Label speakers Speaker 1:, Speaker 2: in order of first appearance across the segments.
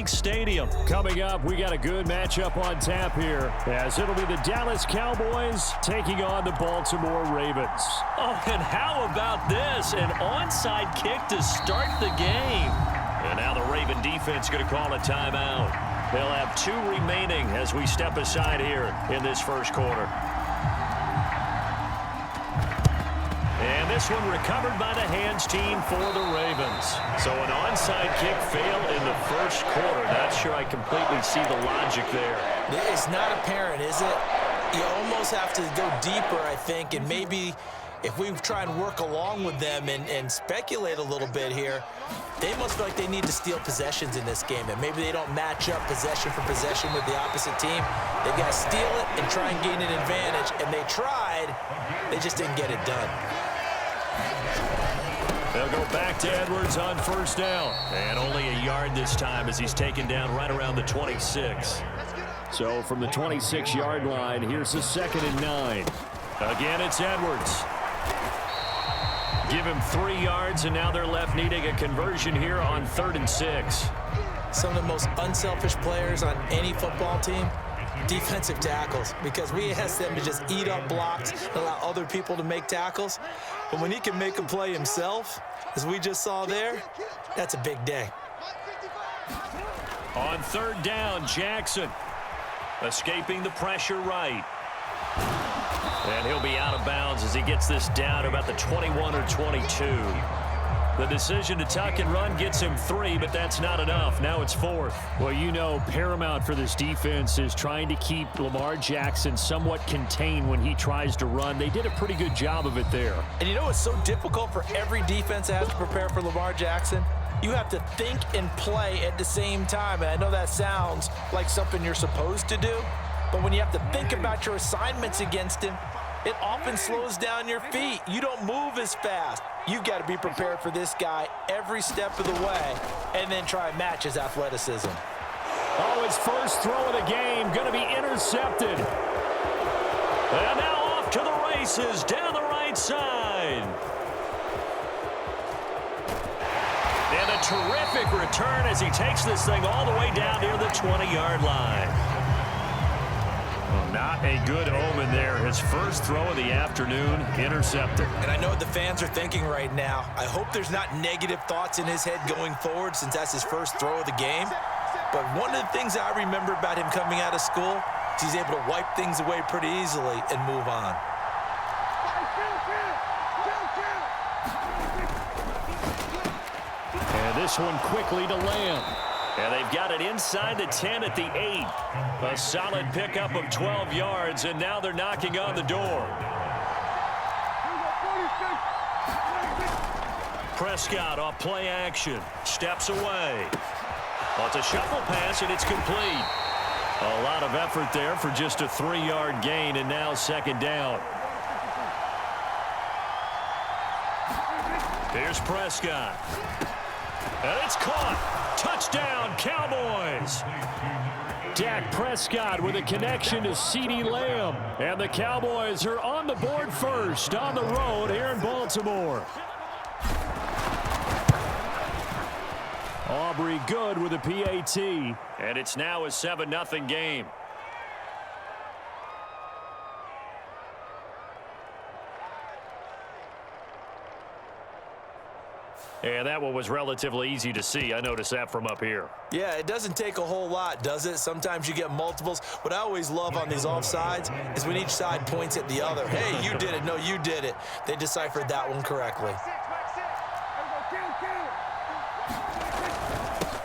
Speaker 1: Bank Stadium.
Speaker 2: Coming up, we got a good matchup on tap here, as it'll be the Dallas Cowboys taking on the Baltimore Ravens.
Speaker 1: Oh, and how about this? An onside kick to start the game. And now the Raven defense going to call a timeout. They'll have 2 remaining as we step aside here in this first quarter. And this one recovered by the hands team for the Ravens. So an onside kick fail in the first quarter. Not sure I completely see the logic there.
Speaker 3: It's not apparent, is it? You almost have to go deeper, I think, and maybe if we try and work along with them and speculate a little bit here, they must feel like they need to steal possessions in this game, and maybe they don't match up possession for possession with the opposite team. They've got to steal it and try and gain an advantage, and they tried. They just didn't get it done.
Speaker 2: They'll go back to Edwards on first down. And only a yard this time as he's taken down right around the 26. So from the 26-yard line, here's the 2nd and 9. Again, it's Edwards. Give him 3 yards, and now they're left needing a conversion here on 3rd and 6.
Speaker 3: Some of the most unselfish players on any football team, defensive tackles, because we ask them to just eat up blocks and allow other people to make tackles. But when he can make a play himself, as we just saw there, that's a big day.
Speaker 2: On 3rd down, Jackson escaping the pressure right. And he'll be out of bounds as he gets this down to about the 21 or 22. The decision to tuck and run gets him 3, but that's not enough. Now it's 4th. Well, you know, paramount for this defense is trying to keep Lamar Jackson somewhat contained when he tries to run. They did a pretty good job of it there.
Speaker 3: And you know it's so difficult for every defense that has to prepare for Lamar Jackson? You have to think and play at the same time. And I know that sounds like something you're supposed to do, but when you have to think about your assignments against him, it often slows down your feet. You don't move as fast. You've got to be prepared for this guy every step of the way and then try and match his athleticism.
Speaker 2: Oh, his first throw of the game going to be intercepted. And now off to the races down the right side. And a terrific return as he takes this thing all the way down near the 20-yard line. Not a good omen there. His first throw of the afternoon, intercepted.
Speaker 3: And I know what the fans are thinking right now. I hope there's not negative thoughts in his head going forward since that's his first throw of the game. But one of the things I remember about him coming out of school is he's able to wipe things away pretty easily and move on.
Speaker 2: And this one quickly to Lamb. And they've got it inside the 10 at the 8. A solid pickup of 12 yards, and now they're knocking on the door. Prescott off play action. Steps away. Well, it's a shuffle pass, and it's complete. A lot of effort there for just a 3-yard gain, and now 2nd down. Here's Prescott. And it's caught. Touchdown, Cowboys. Dak Prescott with a connection to CeeDee Lamb. And the Cowboys are on the board first on the road here in Baltimore. Aubrey good with a PAT. And it's now a 7-0 game. And that one was relatively easy to see. I noticed that from up here.
Speaker 3: Yeah, it doesn't take a whole lot, does it? Sometimes you get multiples. What I always love on these offsides is when each side points at the other. Hey, you did it. No, you did it. They deciphered that one correctly.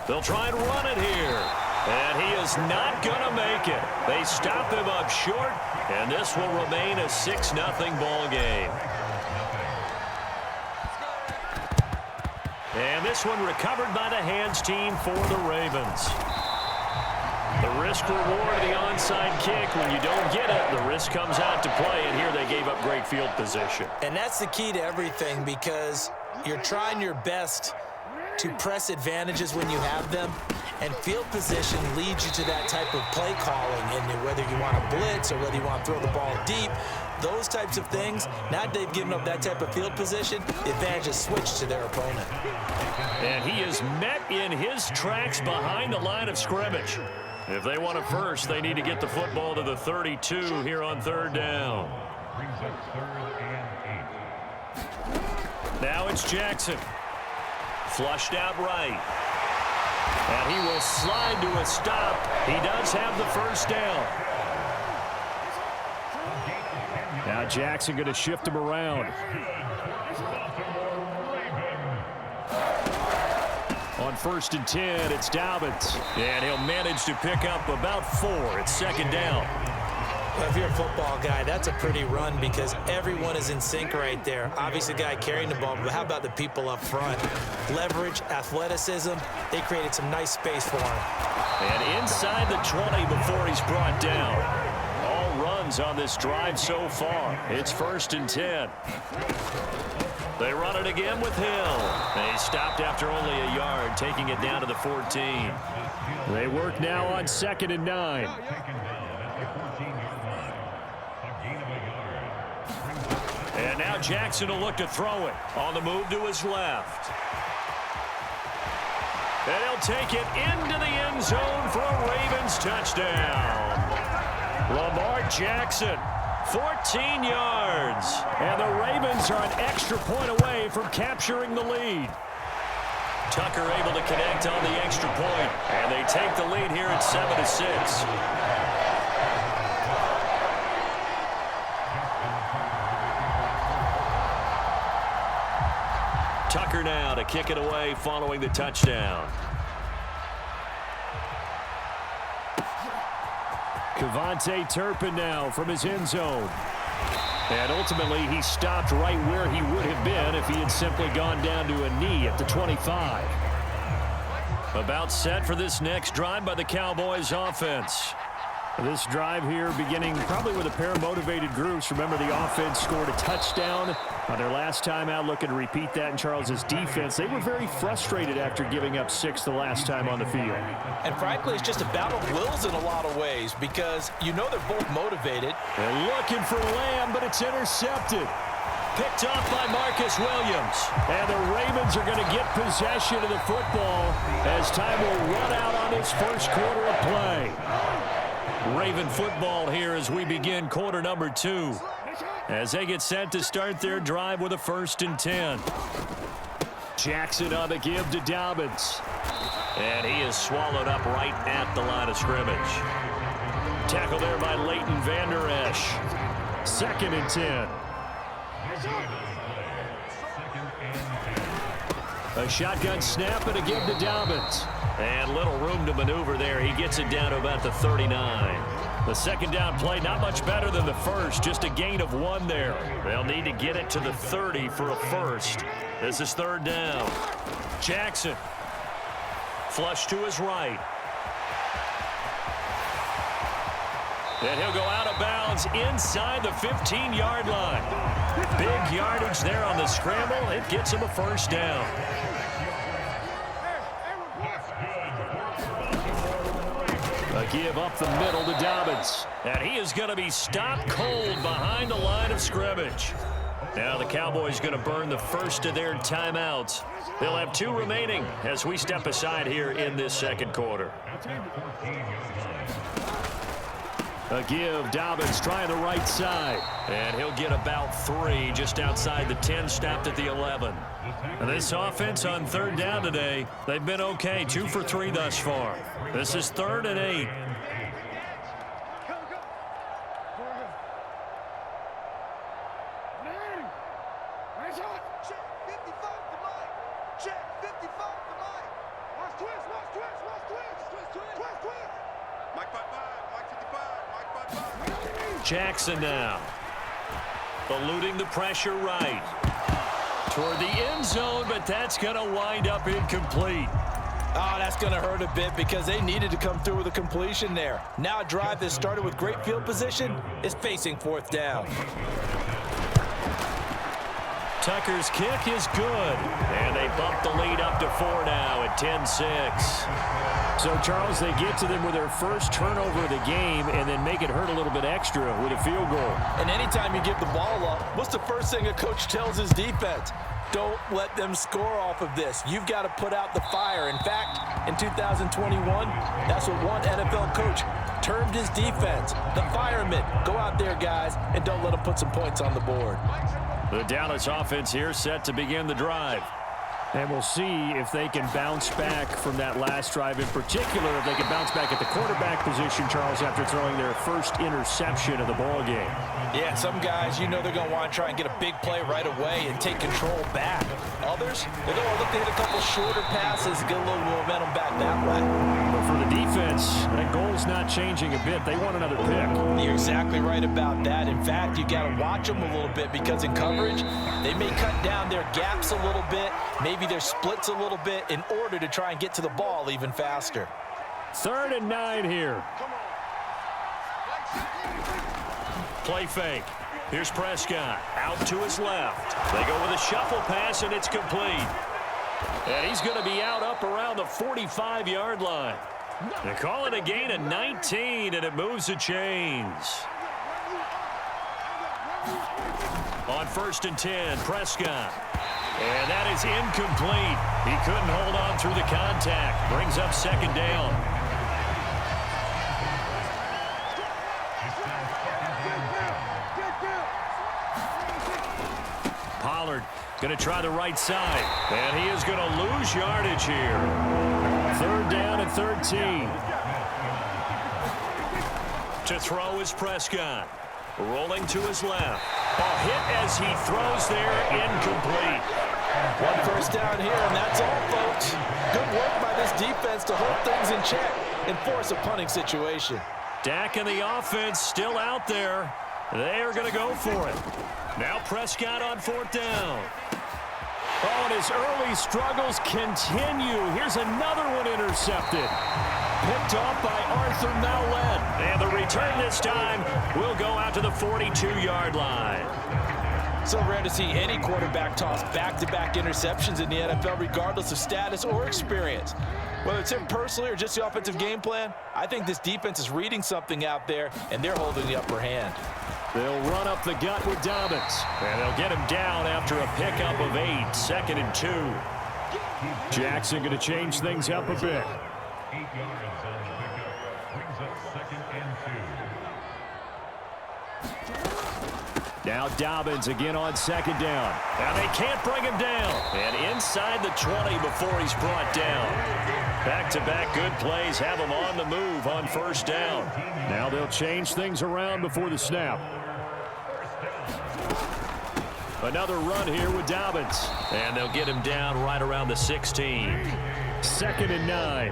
Speaker 1: They'll try and run it here. And he is not going to make it. They stop him up short, and this will remain a 6-0 ball game. And this one recovered by the hands team for the Ravens. The risk reward of the onside kick. When you don't get it, the risk comes out to play, and here they gave up great field position.
Speaker 3: And that's the key to everything, because you're trying your best to press advantages when you have them, And field position leads you to that type of play calling, and whether you want to blitz or whether you want to throw the ball deep, those types of things. Now that they've given up that type of field position, the advantage is switched to their opponent.
Speaker 1: And he is met in his tracks behind the line of scrimmage. If they want a first, they need to get the football to the 32 here on third down. Now it's Jackson. Flushed out right. And he will slide to a stop. He does have the first down. Now Jackson going to shift him around. On 1st and 10, it's Dobbins. And he'll manage to pick up about 4. It's second down.
Speaker 3: Well, if you're a football guy, that's a pretty run because everyone is in sync right there. Obviously, the guy carrying the ball, but how about the people up front? Leverage, athleticism, they created some nice space for him.
Speaker 1: And inside the 20 before he's brought down. All runs on this drive so far. It's 1st and 10. They run it again with Hill. They stopped after only a yard, taking it down to the 14. They work now on 2nd and 9. And now Jackson will look to throw it on the move to his left. And he'll take it into the end zone for a Ravens touchdown. Lamar Jackson, 14 yards. And the Ravens are an extra point away from capturing the lead. Tucker able to connect on the extra point. And they take the lead here at 7-6. Tucker now to kick it away following the touchdown. Kevontae Turpin now from his end zone. And ultimately he stopped right where he would have been if he had simply gone down to a knee at the 25. About set for this next drive by the Cowboys offense. This drive here beginning probably with a pair of motivated groups. Remember, the offense scored a touchdown on their last time out, looking to repeat that in Charles's defense. They were very frustrated after giving up 6 the last time on the field.
Speaker 3: And frankly, it's just a battle of wills in a lot of ways because you know they're both motivated.
Speaker 1: They're looking for Lamb, but it's intercepted. Picked off by Marcus Williams. And the Ravens are going to get possession of the football as time will run out on this first quarter of play. Raven football here as we begin quarter number 2. As they get set to start their drive with a 1st and 10. Jackson on the give to Dobbins. And he is swallowed up right at the line of scrimmage. Tackle there by Leighton Vander Esch. 2nd and 10. A shotgun snap and a give to Dobbins. And little room to maneuver there. He gets it down to about the 39. The second down play not much better than the first. Just a gain of 1 there. They'll need to get it to the 30 for a first. This is 3rd down. Jackson. Flush to his right. And he'll go out of bounds inside the 15-yard line. Big yardage there on the scramble. It gets him a 1st down. A give up the middle to Dobbins. And he is going to be stopped cold behind the line of scrimmage. Now the Cowboys going to burn the first of their timeouts. They'll have 2 remaining as we step aside here in this second quarter. A give, Dobbins trying the right side. And he'll get about 3 just outside the 10, stopped at the 11. And this offense on 3rd down today, they've been okay, 2 for 3 thus far. This is 3rd and 8. Jackson now. Eluding the pressure right. Toward the end zone, but that's going to wind up incomplete.
Speaker 3: Oh, that's going to hurt a bit because they needed to come through with a completion there. Now a drive that started with great field position is facing 4th down.
Speaker 1: Tucker's kick is good. And they bump the lead up to 4 now at 10-6.
Speaker 2: So, Charles, they get to them with their first turnover of the game and then make it hurt a little bit extra with a field goal.
Speaker 3: And anytime you give the ball up, what's the first thing a coach tells his defense? Don't let them score off of this. You've got to put out the fire. In fact, in 2021, that's what one NFL coach termed his defense, the firemen. Go out there, guys, and don't let them put some points on the board.
Speaker 1: The Dallas offense here set to begin the drive.
Speaker 2: And we'll see if they can bounce back from that last drive. In particular, if they can bounce back at the quarterback position, Charles, after throwing their first interception of the ball game.
Speaker 3: Yeah, some guys, you know they're going to want to try and get a big play right away and take control back. Others, they're going to look to hit a couple shorter passes and get a little momentum back that way.
Speaker 2: But for the defense, that goal's not changing a bit. They want another pick.
Speaker 3: You're exactly right about that. In fact, you got to watch them a little bit because in coverage, they may cut down their gaps a little bit, maybe their splits a little bit in order to try and get to the ball even faster.
Speaker 2: 3rd and 9 here.
Speaker 1: Play fake. Here's Prescott out to his left. They go with a shuffle pass, and it's complete. And he's going to be up around the 45-yard line. They call it a gain of 19, and it moves the chains. On 1st and 10, Prescott. And that is incomplete. He couldn't hold on through the contact. Brings up 2nd down. Pollard going to try the right side. And he is going to lose yardage here. 3rd down and 13. To throw is Prescott. Rolling to his left. A hit as he throws there, incomplete.
Speaker 3: 1 first down here, and that's all, folks. Good work by this defense to hold things in check and force a punting situation.
Speaker 1: Dak and the offense still out there. They are going to go for it. Now Prescott on 4th down.
Speaker 2: Oh, and his early struggles continue. Here's another one intercepted. Picked off by Arthur Mallett.
Speaker 1: And the return this time will go out to the 42-yard line.
Speaker 3: So rare to see any quarterback toss back-to-back interceptions in the NFL, regardless of status or experience. Whether it's him personally or just the offensive game plan, I think this defense is reading something out there, and they're holding the upper hand.
Speaker 2: They'll run up the gut with Dobbins.
Speaker 1: And they'll get him down after a pickup of 8, 2nd and 2.
Speaker 2: Jackson going to change things up a bit.
Speaker 4: 8 yards on the pickup. Brings up 2nd and 2.
Speaker 2: Now Dobbins again on 2nd down.
Speaker 1: Now they can't bring him down. And inside the 20 before he's brought down. Back-to-back good plays have him on the move on 1st down.
Speaker 2: Now they'll change things around before the snap.
Speaker 1: Another run here with Dobbins. And they'll get him down right around the 16.
Speaker 2: 2nd and 9.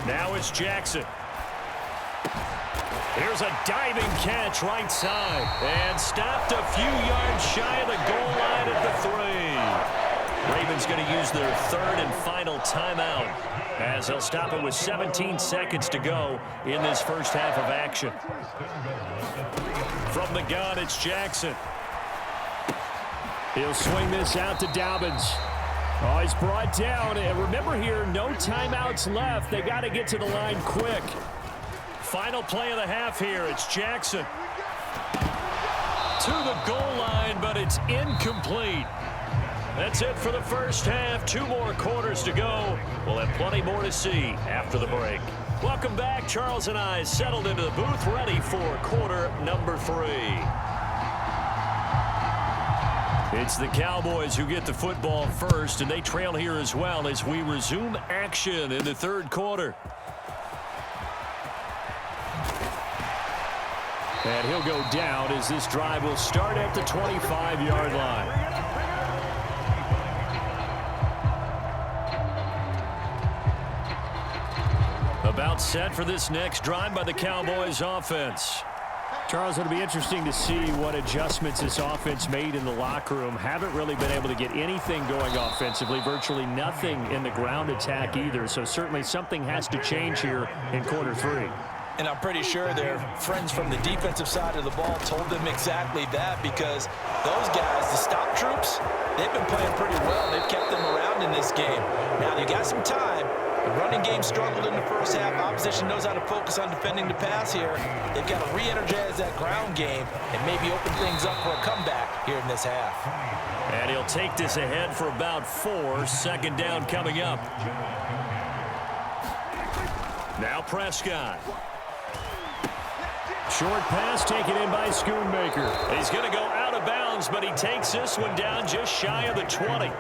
Speaker 1: Now it's Jackson. Here's a diving catch right side. And stopped a few yards shy of the goal line at the 3. Ravens going to use their 3rd and final timeout as they'll stop it with 17 seconds to go in this first half of action. From the gun, it's Jackson.
Speaker 2: He'll swing this out to Dobbins. Oh, he's brought down. And remember here, no timeouts left. They got to get to the line quick.
Speaker 1: Final play of the half here. It's Jackson. To the goal line, but it's incomplete. That's it for the first half. 2 more quarters to go. We'll have plenty more to see after the break. Welcome back. Charles and I settled into the booth, ready for quarter number 3. It's the Cowboys who get the football first, and they trail here as well as we resume action in the 3rd quarter.
Speaker 2: And he'll go down as this drive will start at the 25-yard line.
Speaker 1: About set for this next drive by the Cowboys offense.
Speaker 2: Charles, it'll be interesting to see what adjustments this offense made in the locker room. Haven't really been able to get anything going offensively, virtually nothing in the ground attack either. So certainly something has to change here in quarter 3.
Speaker 3: And I'm pretty sure their friends from the defensive side of the ball told them exactly that, because those guys, the stop troops, they've been playing pretty well. They've kept them around in this game. Now, they got some time. The running game struggled in the first half. Opposition knows how to focus on defending the pass here. They've got to re-energize that ground game and maybe open things up for a comeback here in this half.
Speaker 1: And he'll take this ahead for about 4. Second down coming up. Now Prescott. Short pass taken in by Schoonmaker. He's going to go out of bounds, but he takes this one down just shy of the 20.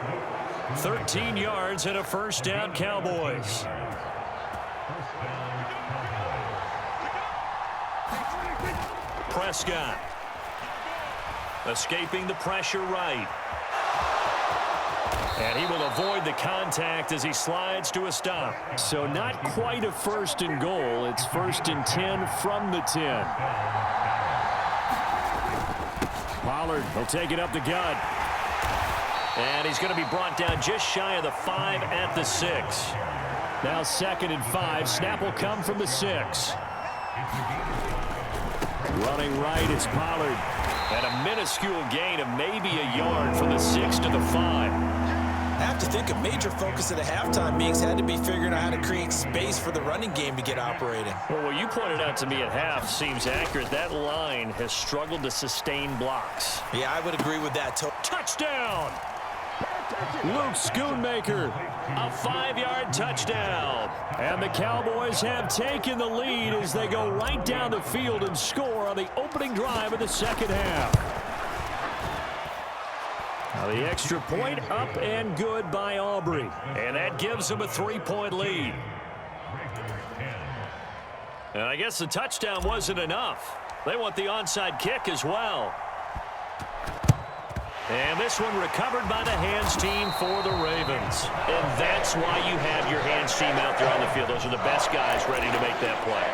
Speaker 1: 13 yards and a first down, Cowboys. Prescott. Escaping the pressure right. And he will avoid the contact as he slides to a stop. So not quite a first and goal. It's first and 10 from the 10. Pollard will take it up the gut. And he's going to be brought down just shy of the 5 at the 6. Now 2nd and 5. Snap will come from the 6. Running right, it's Pollard. And a minuscule gain of maybe a yard from the 6 to the 5.
Speaker 3: I have to think a major focus of the halftime meetings had to be figuring out how to create space for the running game to get operating.
Speaker 1: Well, what you pointed out to me at half seems accurate. That line has struggled to sustain blocks.
Speaker 3: Yeah, I would agree with that.
Speaker 1: Touchdown! Luke Schoonmaker, a 5-yard touchdown. And the Cowboys have taken the lead as they go right down the field and score on the opening drive of the second half. Now the extra point up and good by Aubrey. And that gives them a 3-point lead. And I guess the touchdown wasn't enough. They want the onside kick as well. And this one recovered by the hands team for the Ravens. And that's why you have your hands team out there on the field. Those are the best guys ready to make that play.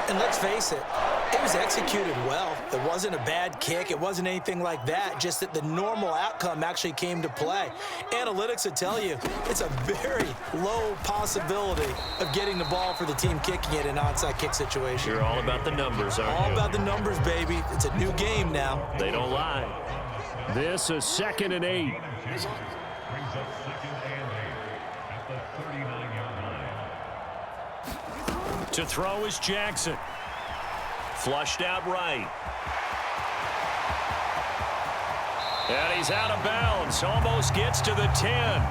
Speaker 3: And let's face it, it was executed well. It wasn't a bad kick. It wasn't anything like that. Just that the normal outcome actually came to play. Analytics would tell you it's a very low possibility of getting the ball for the team kicking it in an onside kick situation.
Speaker 1: You're all about the numbers, aren't you?
Speaker 3: All about the numbers, baby. It's a new game now.
Speaker 1: They don't lie. This is 2nd and 8.
Speaker 4: Brings up 2nd and 8 at the 39-yard line.
Speaker 1: To throw is Jackson. Flushed out right. And he's out of bounds. Almost gets to the 10.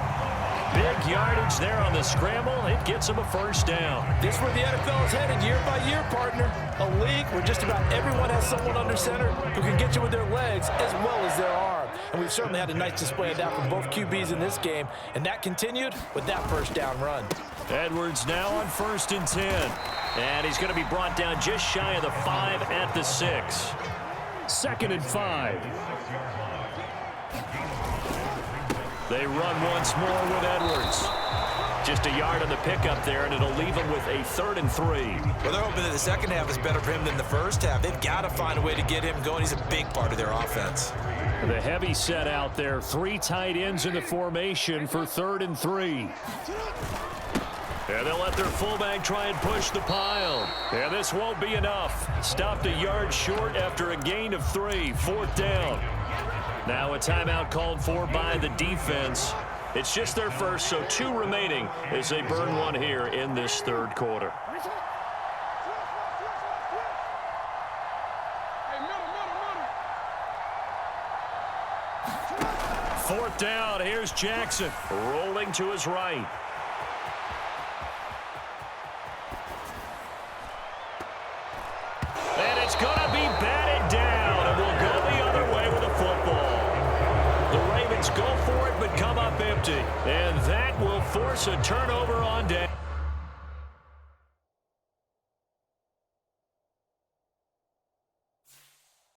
Speaker 1: Big yardage there on the scramble. It gets him a first down.
Speaker 3: This is where the NFL is headed year by year, partner. A league where just about everyone has someone under center who can get you with their legs as well as their arm. And we've certainly had a nice display of that from both QBs in this game. And that continued with that first down run.
Speaker 1: Edwards now on 1st and 10. And he's going to be brought down just shy of the 5 at the 6. 2nd and 5. They run once more with Edwards. Just a yard on the pickup there, and it'll leave him with a 3rd and 3.
Speaker 3: Well, they're hoping that the second half is better for him than the first half. They've got to find a way to get him going. He's a big part of their offense.
Speaker 1: The heavy set out there. 3 tight ends in the formation for 3rd and 3. And they'll let their fullback try and push the pile. And this won't be enough. Stopped a yard short after a gain of 3. 4th down. Now a timeout called for by the defense. It's just their first, so 2 remaining as they burn one here in this 3rd quarter. Fourth down, here's Jackson rolling to his right. And it's going to be batted down, and we'll go the other way with the football. The Ravens go for it, but come up empty. And that will force a turnover on down.